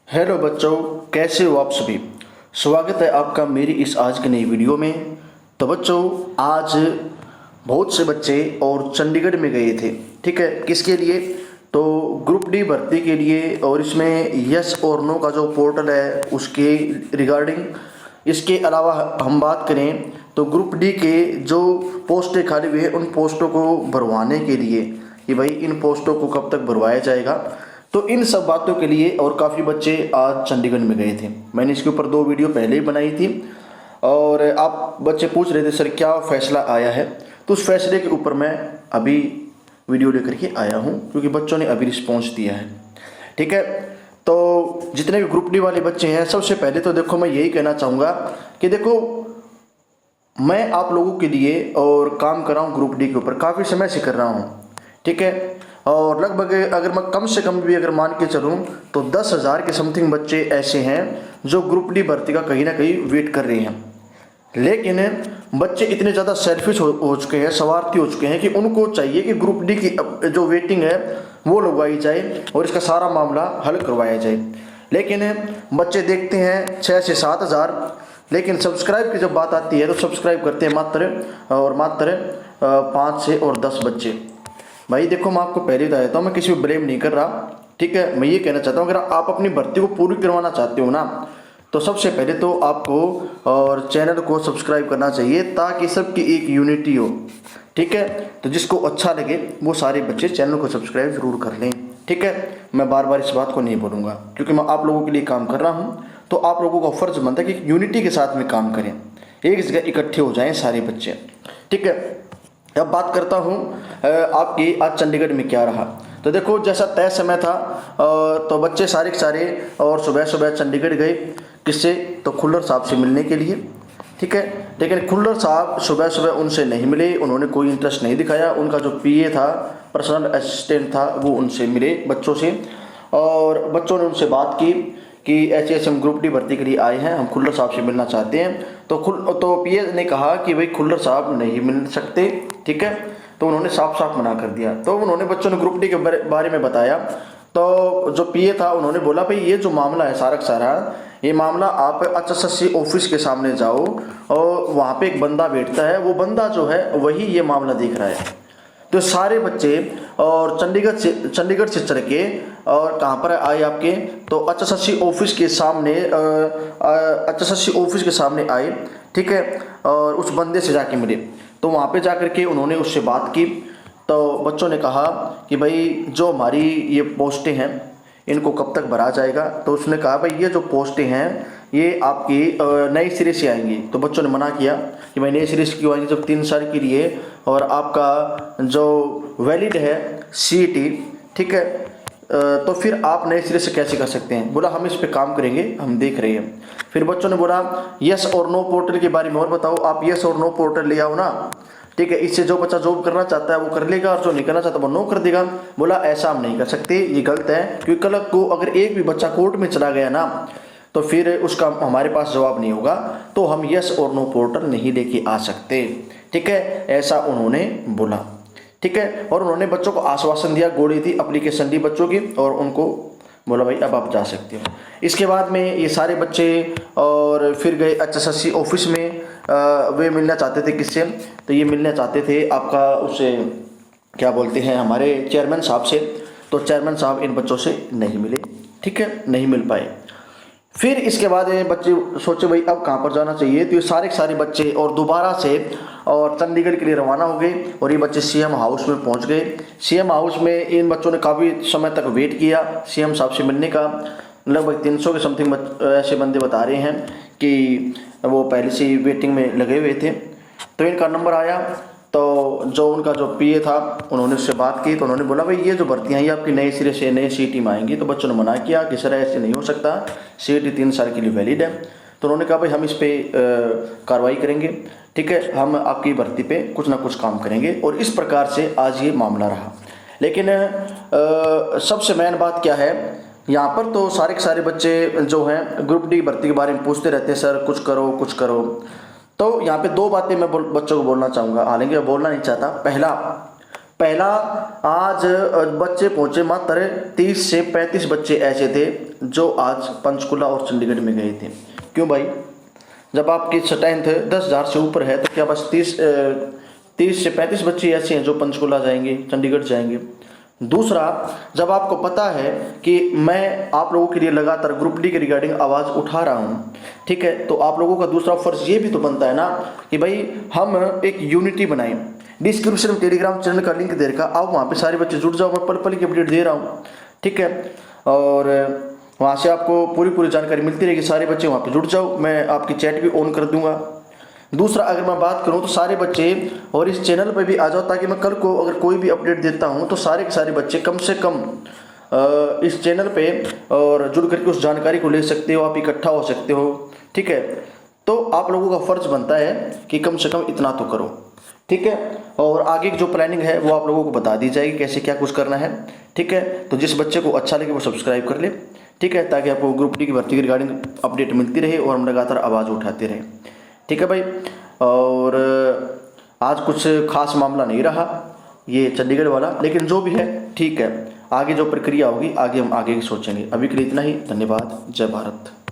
Hello बच्चों, कैसे हो आप सभी। स्वागत है आपका मेरी इस आज की नई वीडियो में। तो बच्चों, आज बहुत से बच्चे और चंडीगढ़ में गए थे। ठीक है, किसके लिए? तो ग्रुप डी भर्ती के लिए। और इसमें यस और नो का जो पोर्टल है उसके रिगार्डिंग। इसके अलावा हम बात करें तो ग्रुप डी के जो पोस्टें खाली हुई है उन पोस्टों को भरवाने के लिए कि भाई इन पोस्टों को कब तक भरवाया जाएगा। तो इन सब बातों के लिए और काफ़ी बच्चे आज चंडीगढ़ में गए थे। मैंने इसके ऊपर 2 वीडियो पहले ही बनाई थी और आप बच्चे पूछ रहे थे सर क्या फैसला आया है। तो उस फैसले के ऊपर मैं अभी वीडियो लेकर के आया हूँ क्योंकि बच्चों ने अभी रिस्पॉन्स दिया है। ठीक है, तो जितने भी ग्रुप डी वाले बच्चे हैं, सबसे पहले तो देखो मैं यही कहना चाहूँगा कि देखो मैं आप लोगों के लिए और काम कर रहा हूँ ग्रुप डी के ऊपर, काफ़ी समय से कर रहा हूँ। ठीक है, और लगभग अगर मैं कम से कम भी अगर मान के चलूँ तो 10,000 के समथिंग बच्चे ऐसे हैं जो ग्रुप डी भर्ती का कहीं ना कहीं वेट कर रहे हैं। लेकिन बच्चे इतने ज़्यादा सेल्फिश हो चुके हैं, स्वार्थी हो चुके हैं कि उनको चाहिए कि ग्रुप डी की जो वेटिंग है वो लगवाई जाए और इसका सारा मामला हल करवाया जाए। लेकिन बच्चे देखते हैं 6 से 7 हज़ार, लेकिन सब्सक्राइब की जब बात आती है तो सब्सक्राइब करते हैं मात्र 5 से और 10 बच्चे। भाई देखो, मैं आपको पहले बताया था, मैं किसी को ब्लेम नहीं कर रहा। ठीक है, मैं ये कहना चाहता हूँ अगर आप अपनी भर्ती को पूरी करवाना चाहते हो ना तो सबसे पहले तो आपको और चैनल को सब्सक्राइब करना चाहिए ताकि सबकी एक यूनिटी हो। ठीक है, तो जिसको अच्छा लगे वो सारे बच्चे चैनल को सब्सक्राइब जरूर कर लें। ठीक है, मैं बार बार इस बात को नहीं बोलूँगा क्योंकि मैं आप लोगों के लिए काम कर रहा हूँ। तो आप लोगों का फर्ज बनता है कि यूनिटी के साथ में काम करें, एक जगह इकट्ठे हो जाएं सारे बच्चे। ठीक है, अब बात करता हूँ आपकी आज चंडीगढ़ में क्या रहा। तो देखो, जैसा तय समय था तो बच्चे सारे के सारे और सुबह सुबह चंडीगढ़ गए। किससे? तो खुल्लर साहब से मिलने के लिए। ठीक है, लेकिन खुल्लर साहब सुबह सुबह उनसे नहीं मिले, उन्होंने कोई इंटरेस्ट नहीं दिखाया। उनका जो पीए था, पर्सनल असिस्टेंट था, वो उनसे मिले बच्चों से और बच्चों ने उनसे बात की कि ऐसे ऐसे हम ग्रुप डी भर्ती के लिए आए हैं, हम खुल्लर साहब से मिलना चाहते हैं। तो पीए ने कहा कि भाई खुल्लर साहब नहीं मिल सकते। ठीक है, तो उन्होंने साफ साफ मना कर दिया। तो उन्होंने बच्चों ने ग्रुप डी के बारे में बताया। तो जो पीए था उन्होंने बोला भाई ये जो मामला है सारा का सारा, ये मामला आप HSSC ऑफिस के सामने जाओ और वहाँ पे एक बंदा बैठता है, वो बंदा जो है वही ये मामला देख रहा है। तो सारे बच्चे और चंडीगढ़ से चल के और कहाँ पर आए आपके, तो HSSC ऑफिस के सामने HSSC ऑफिस के सामने आए। ठीक है, और उस बंदे से जाके मिले। तो वहाँ पे जाकर के उन्होंने उससे बात की। तो बच्चों ने कहा कि भाई जो हमारी ये पोस्टें हैं इनको कब तक भरा जाएगा। तो उसने कहा भाई ये जो पोस्टें हैं ये आपकी नए सिरे से आएंगी। तो बच्चों ने मना किया कि भाई नए सिरे से क्यों आएंगी जब 3 साल के लिए और आपका जो वैलिड है CET। ठीक है, तो फिर आप नए सिरे से कैसे कर सकते हैं। बोला हम इस पे काम करेंगे, हम देख रहे हैं। फिर बच्चों ने बोला यस और नो पोर्टल के बारे में और बताओ, आप यस और नो पोर्टल ले आओ ना। ठीक है, इससे जो बच्चा जॉब करना चाहता है वो कर लेगा और जो नहीं करना चाहता वो नो कर देगा। बोला ऐसा हम नहीं कर सकते, ये गलत है, क्योंकि कल को अगर एक भी बच्चा कोर्ट में चला गया ना तो फिर उसका हमारे पास जवाब नहीं होगा, तो हम यस और नो पोर्टल नहीं लेके आ सकते। ठीक है, ऐसा उन्होंने बोला। ठीक है, और उन्होंने बच्चों को आश्वासन दिया, गोली दी, एप्लीकेशन दी बच्चों की और उनको बोला भाई अब आप जा सकते हो। इसके बाद में ये सारे बच्चे और फिर गए HSSC ऑफिस में। वे मिलना चाहते थे किससे? तो ये मिलना चाहते थे आपका उससे क्या बोलते हैं हमारे चेयरमैन साहब से। तो चेयरमैन साहब इन बच्चों से नहीं मिले। ठीक है, नहीं मिल पाए। फिर इसके बाद ये बच्चे सोचे भाई अब कहाँ पर जाना चाहिए। तो ये सारे के सारे बच्चे और दोबारा से और चंडीगढ़ के लिए रवाना हो गए और ये बच्चे CM हाउस में पहुंच गए। CM हाउस में इन बच्चों ने काफ़ी समय तक वेट किया CM साहब से मिलने का। लगभग 300 के समथिंग ऐसे बंदे बता रहे हैं कि वो पहले से ही वेटिंग में लगे हुए थे। तो इनका नंबर आया, तो जो उनका जो पीए था उन्होंने उससे बात की। तो उन्होंने बोला भाई ये जो भर्तियाँ ये आपकी नए सिरे से नए CET में आएंगी। तो बच्चों ने मना किया कि सर ऐसे नहीं हो सकता, CET 3 साल के लिए वैलिड है। तो उन्होंने कहा भाई हम इस पर कार्रवाई करेंगे। ठीक है, हम आपकी भर्ती पे कुछ ना कुछ काम करेंगे। और इस प्रकार से आज ये मामला रहा। लेकिन सबसे मेन बात क्या है यहाँ पर, तो सारे के सारे बच्चे जो हैं ग्रुप डी भर्ती के बारे में पूछते रहते हैं सर कुछ करो कुछ करो। तो यहाँ पे 2 बातें मैं बच्चों को बोलना चाहूँगा, हालांकि मैं बोलना नहीं चाहता। पहला, पहला आज बच्चे पहुंचे मात्र 30 से 35 बच्चे ऐसे थे जो आज पंचकुला और चंडीगढ़ में गए थे। क्यों भाई, जब आपकी स्ट्रेंथ 10,000 से ऊपर है तो क्या बस 30 से 35 बच्चे ऐसे हैं जो पंचकुला जाएंगे, चंडीगढ़ जाएंगे। दूसरा, जब आपको पता है कि मैं आप लोगों के लिए लगातार ग्रुप डी के रिगार्डिंग आवाज़ उठा रहा हूँ, ठीक है, तो आप लोगों का दूसरा फर्ज ये भी तो बनता है ना कि भाई हम एक यूनिटी बनाएं। डिस्क्रिप्शन में टेलीग्राम चैनल का लिंक दे रखा, आप वहाँ पे सारे बच्चे जुड़ जाओ, मैं पल पल की अपडेट दे रहा हूँ, ठीक है, और वहाँ से आपको पूरी जानकारी मिलती रहेगी। सारे बच्चे वहाँ पे जुड़ जाओ, मैं आपकी चैट भी ऑन कर दूंगा। दूसरा, अगर मैं बात करूं तो सारे बच्चे और इस चैनल पर भी आ जाओ, ताकि मैं कल को अगर कोई भी अपडेट देता हूं तो सारे के सारे बच्चे कम से कम इस चैनल पे और जुड़ करके उस जानकारी को ले सकते हो, आप इकट्ठा हो सकते हो, ठीक है। तो आप लोगों का फर्ज बनता है कि कम से कम इतना तो करो, ठीक है। और आगे की जो प्लानिंग है वो आप लोगों को बता दी जाएगी, कैसे क्या कुछ करना है, ठीक है। तो जिस बच्चे को अच्छा लगे वो सब्सक्राइब कर ले, ठीक है, ताकि आपको ग्रुप डी की भर्ती की रिगार्डिंग अपडेट मिलती रहे और हम लगातार आवाज़ उठाते रहें, ठीक है भाई। और आज कुछ खास मामला नहीं रहा ये चंडीगढ़ वाला, लेकिन जो भी है ठीक है, आगे जो प्रक्रिया होगी आगे हम आगे की सोचेंगे। अभी के लिए इतना ही, धन्यवाद, जय भारत।